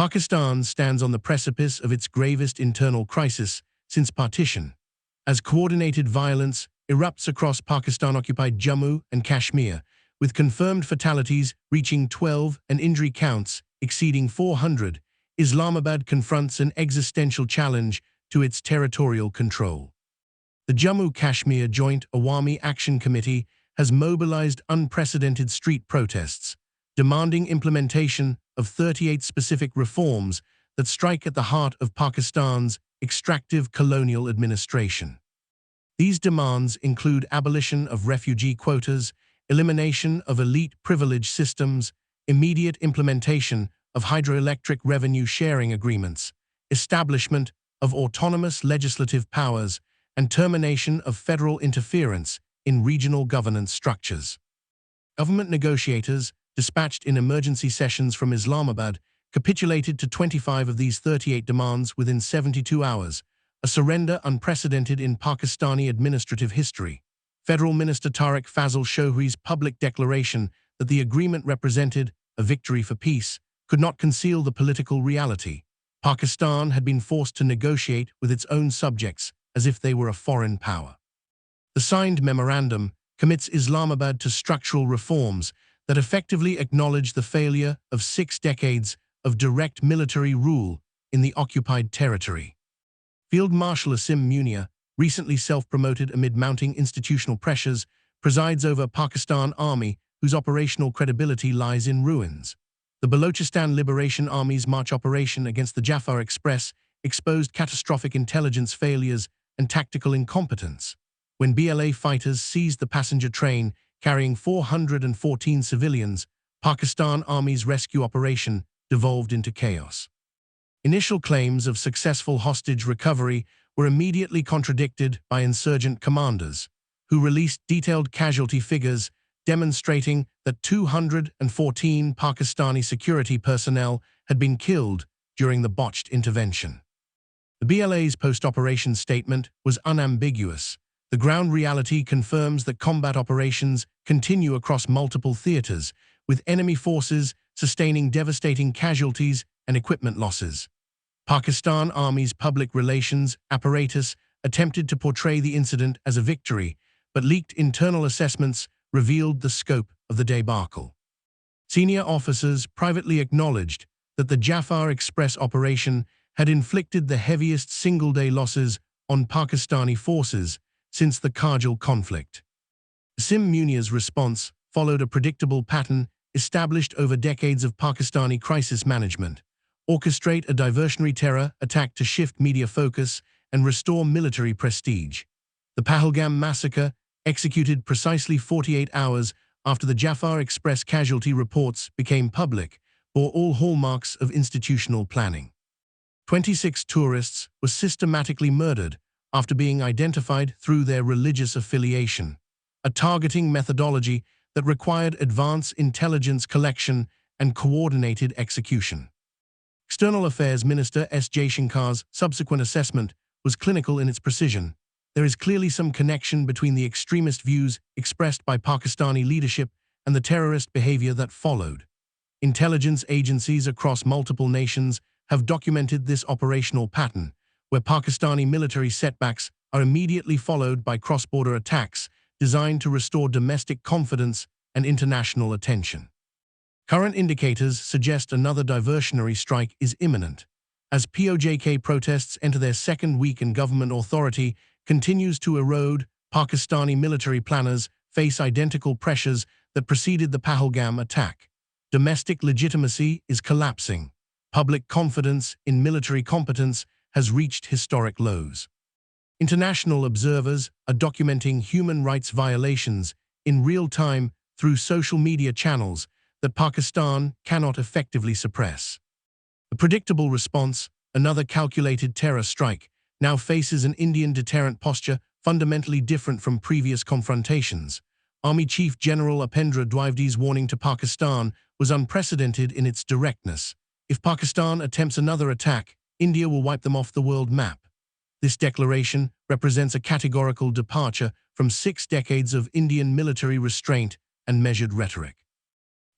Pakistan stands on the precipice of its gravest internal crisis since partition, as coordinated violence erupts across Pakistan-occupied Jammu and Kashmir, with confirmed fatalities reaching 12 and injury counts exceeding 400. Islamabad confronts an existential challenge to its territorial control. The Jammu-Kashmir Joint Awami Action Committee has mobilized unprecedented street protests, demanding implementation of 38 specific reforms that strike at the heart of Pakistan's extractive colonial administration. These demands include abolition of refugee quotas, elimination of elite privilege systems, immediate implementation of hydroelectric revenue sharing agreements, establishment of autonomous legislative powers, and termination of federal interference in regional governance structures. Government negotiators, dispatched in emergency sessions from Islamabad, capitulated to 25 of these 38 demands within 72 hours, a surrender unprecedented in Pakistani administrative history. Federal Minister Tariq Fazil Chowdhury's public declaration that the agreement represented a victory for peace could not conceal the political reality. Pakistan had been forced to negotiate with its own subjects as if they were a foreign power. The signed memorandum commits Islamabad to structural reforms that effectively acknowledge the failure of 6 decades of direct military rule in the occupied territory. Field Marshal Asim Munir, recently self-promoted amid mounting institutional pressures, presides over a Pakistan army whose operational credibility lies in ruins. The Balochistan Liberation Army's March operation against the Jaffar Express exposed catastrophic intelligence failures and tactical incompetence. When BLA fighters seized the passenger train carrying 414 civilians, Pakistan Army's rescue operation devolved into chaos. Initial claims of successful hostage recovery were immediately contradicted by insurgent commanders, who released detailed casualty figures demonstrating that 214 Pakistani security personnel had been killed during the botched intervention. The BLA's post-operation statement was unambiguous. The ground reality confirms that combat operations continue across multiple theaters, with enemy forces sustaining devastating casualties and equipment losses. Pakistan Army's public relations apparatus attempted to portray the incident as a victory, but leaked internal assessments revealed the scope of the debacle. Senior officers privately acknowledged that the Jaffar Express operation had inflicted the heaviest single-day losses on Pakistani forces since the Kargil conflict. Asim Munir's response followed a predictable pattern established over decades of Pakistani crisis management: orchestrate a diversionary terror attack to shift media focus and restore military prestige. The Pahalgam massacre, executed precisely 48 hours after the Jaffar Express casualty reports became public, bore all hallmarks of institutional planning. 26 tourists were systematically murdered after being identified through their religious affiliation, a targeting methodology that required advanced intelligence collection and coordinated execution. External Affairs Minister S. Jaishankar's subsequent assessment was clinical in its precision. There is clearly some connection between the extremist views expressed by Pakistani leadership and the terrorist behavior that followed. Intelligence agencies across multiple nations have documented this operational pattern, where Pakistani military setbacks are immediately followed by cross-border attacks designed to restore domestic confidence and international attention. Current indicators suggest another diversionary strike is imminent. As P.O.J.K protests enter their second week and government authority continues to erode, Pakistani military planners face identical pressures that preceded the Pahalgam attack. Domestic legitimacy is collapsing. Public confidence in military competence has reached historic lows. International observers are documenting human rights violations in real time through social media channels that Pakistan cannot effectively suppress. A predictable response, another calculated terror strike, now faces an Indian deterrent posture fundamentally different from previous confrontations. Army Chief General Upendra Dwivedi's warning to Pakistan was unprecedented in its directness. If Pakistan attempts another attack, India will wipe them off the world map. This declaration represents a categorical departure from 6 decades of Indian military restraint and measured rhetoric.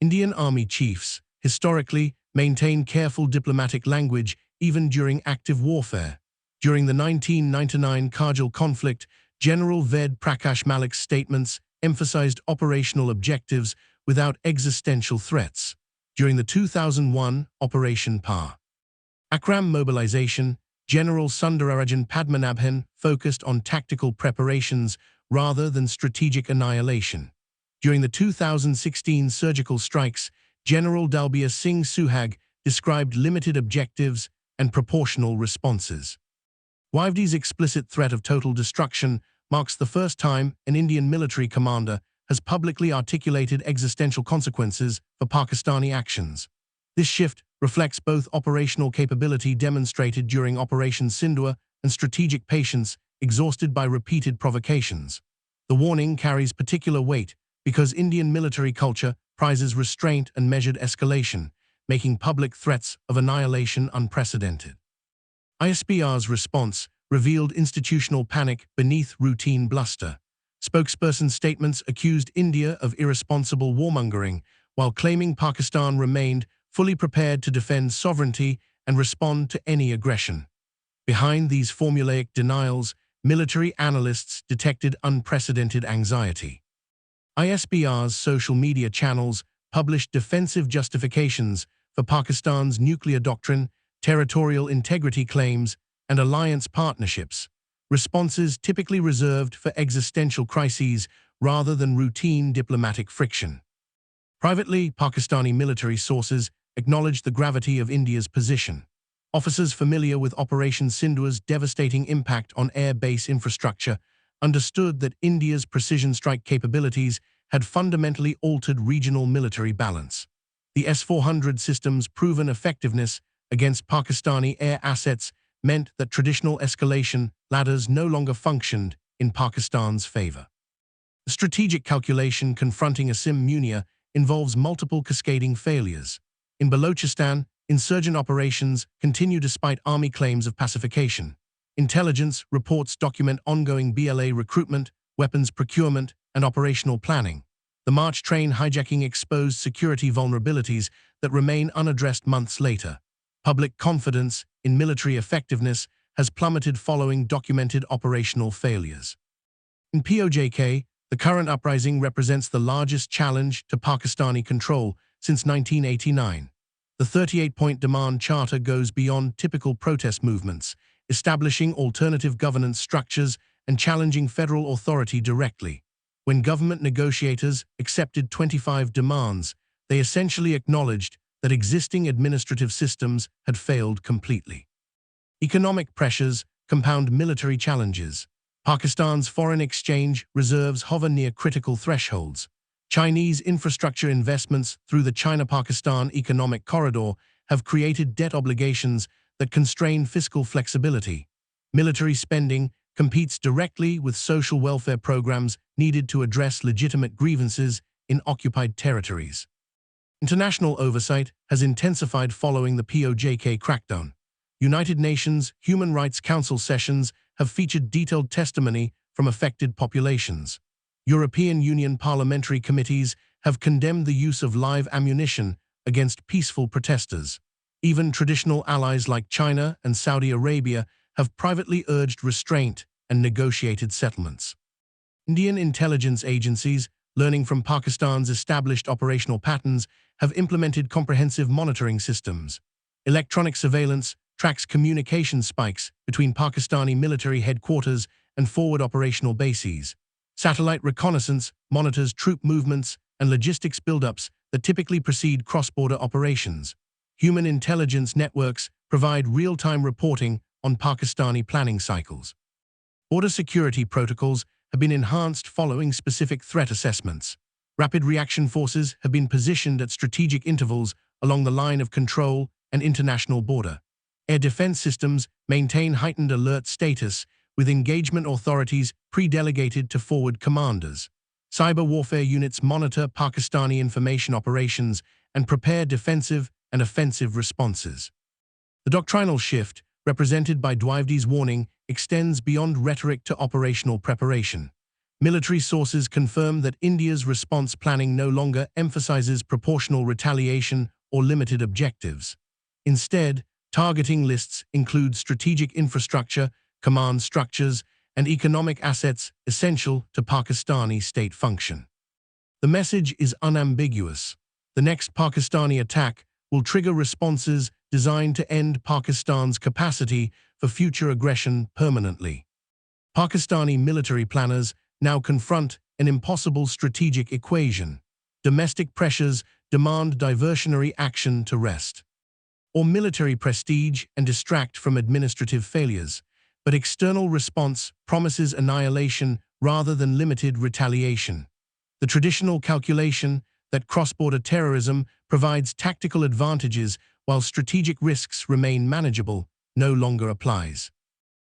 Indian army chiefs, historically maintain careful diplomatic language even during active warfare. During the 1999 Kargil conflict, General Ved Prakash Malik's statements emphasized operational objectives without existential threats. During the 2001 Operation Akram mobilization, General Sundararajan Padmanabhan focused on tactical preparations rather than strategic annihilation. During the 2016 surgical strikes, General Dalbir Singh Suhag described limited objectives and proportional responses. Dwivedi's explicit threat of total destruction marks the first time an Indian military commander has publicly articulated existential consequences for Pakistani actions. This shift reflects both operational capability demonstrated during Operation Sindhur and strategic patience exhausted by repeated provocations. The warning carries particular weight because Indian military culture prizes restraint and measured escalation, making public threats of annihilation unprecedented. ISPR's response revealed institutional panic beneath routine bluster. Spokesperson statements accused India of irresponsible warmongering, while claiming Pakistan remained fully prepared to defend sovereignty and respond to any aggression. Behind these formulaic denials, military analysts detected unprecedented anxiety. ISPR's social media channels published defensive justifications for Pakistan's nuclear doctrine, territorial integrity claims, and alliance partnerships, responses typically reserved for existential crises rather than routine diplomatic friction. Privately, Pakistani military sources acknowledged the gravity of India's position. Officers familiar with Operation Sindhur's devastating impact on air base infrastructure understood that India's precision strike capabilities had fundamentally altered regional military balance. The S-400 system's proven effectiveness against Pakistani air assets meant that traditional escalation ladders no longer functioned in Pakistan's favor. The strategic calculation confronting Asim Munir involves multiple cascading failures. In Balochistan, insurgent operations continue despite army claims of pacification. Intelligence reports document ongoing BLA recruitment, weapons procurement, and operational planning. The March train hijacking exposed security vulnerabilities that remain unaddressed months later. Public confidence in military effectiveness has plummeted following documented operational failures. In P.O.J.K, the current uprising represents the largest challenge to Pakistani control since 1989. The 38-point demand charter goes beyond typical protest movements, establishing alternative governance structures and challenging federal authority directly. When government negotiators accepted 25 demands, they essentially acknowledged that existing administrative systems had failed completely. Economic pressures compound military challenges. Pakistan's foreign exchange reserves hover near critical thresholds. Chinese infrastructure investments through the China-Pakistan economic corridor have created debt obligations that constrain fiscal flexibility. Military spending competes directly with social welfare programs needed to address legitimate grievances in occupied territories. International oversight has intensified following the P.O.J.K crackdown. United Nations Human Rights Council sessions have featured detailed testimony from affected populations. European Union parliamentary committees have condemned the use of live ammunition against peaceful protesters. Even traditional allies like China and Saudi Arabia have privately urged restraint and negotiated settlements. Indian intelligence agencies, learning from Pakistan's established operational patterns, have implemented comprehensive monitoring systems. Electronic surveillance tracks communication spikes between Pakistani military headquarters and forward operational bases. Satellite reconnaissance monitors troop movements and logistics buildups that typically precede cross-border operations. Human intelligence networks provide real-time reporting on Pakistani planning cycles. Border security protocols have been enhanced following specific threat assessments. Rapid reaction forces have been positioned at strategic intervals along the line of control and international border. Air defense systems maintain heightened alert status, with engagement authorities pre-delegated to forward commanders. Cyber warfare units monitor Pakistani information operations and prepare defensive and offensive responses. The doctrinal shift, represented by Dwivedi's warning, extends beyond rhetoric to operational preparation. Military sources confirm that India's response planning no longer emphasizes proportional retaliation or limited objectives. Instead, targeting lists include strategic infrastructure, command structures, and economic assets essential to Pakistani state function. The message is unambiguous. The next Pakistani attack will trigger responses designed to end Pakistan's capacity for future aggression permanently. Pakistani military planners now confront an impossible strategic equation. Domestic pressures demand diversionary action to rest, or military prestige and distract from administrative failures, but external response promises annihilation rather than limited retaliation. The traditional calculation that cross-border terrorism provides tactical advantages while strategic risks remain manageable no longer applies.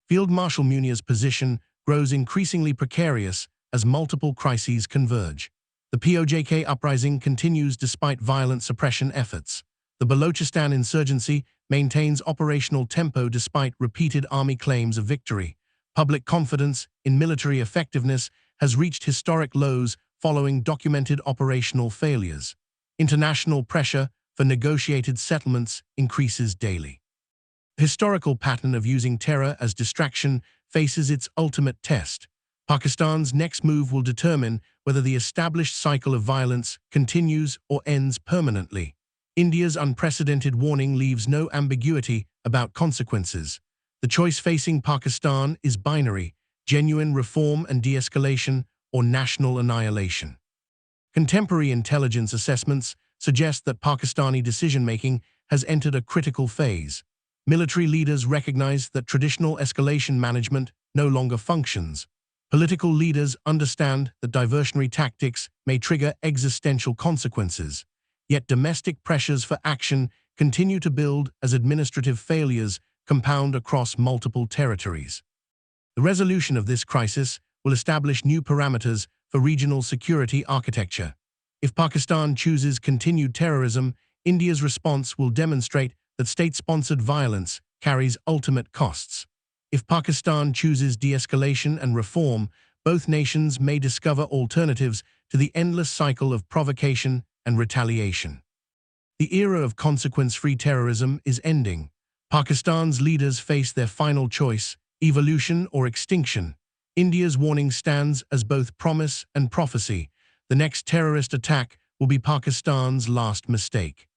Field Marshal Munir's position grows increasingly precarious as multiple crises converge. The P.O.J.K. uprising continues despite violent suppression efforts. The Balochistan insurgency maintains operational tempo despite repeated army claims of victory. Public confidence in military effectiveness has reached historic lows following documented operational failures. International pressure for negotiated settlements increases daily. The historical pattern of using terror as distraction faces its ultimate test. Pakistan's next move will determine whether the established cycle of violence continues or ends permanently. India's unprecedented warning leaves no ambiguity about consequences. The choice facing Pakistan is binary: genuine reform and de-escalation, or national annihilation. Contemporary intelligence assessments suggest that Pakistani decision-making has entered a critical phase. Military leaders recognize that traditional escalation management no longer functions. Political leaders understand that diversionary tactics may trigger existential consequences. Yet domestic pressures for action continue to build as administrative failures compound across multiple territories. The resolution of this crisis will establish new parameters for regional security architecture. If Pakistan chooses continued terrorism, India's response will demonstrate that state-sponsored violence carries ultimate costs. If Pakistan chooses de-escalation and reform, both nations may discover alternatives to the endless cycle of provocation and retaliation. The era of consequence-free terrorism is ending. Pakistan's leaders face their final choice: evolution or extinction. India's warning stands as both promise and prophecy. The next terrorist attack will be Pakistan's last mistake.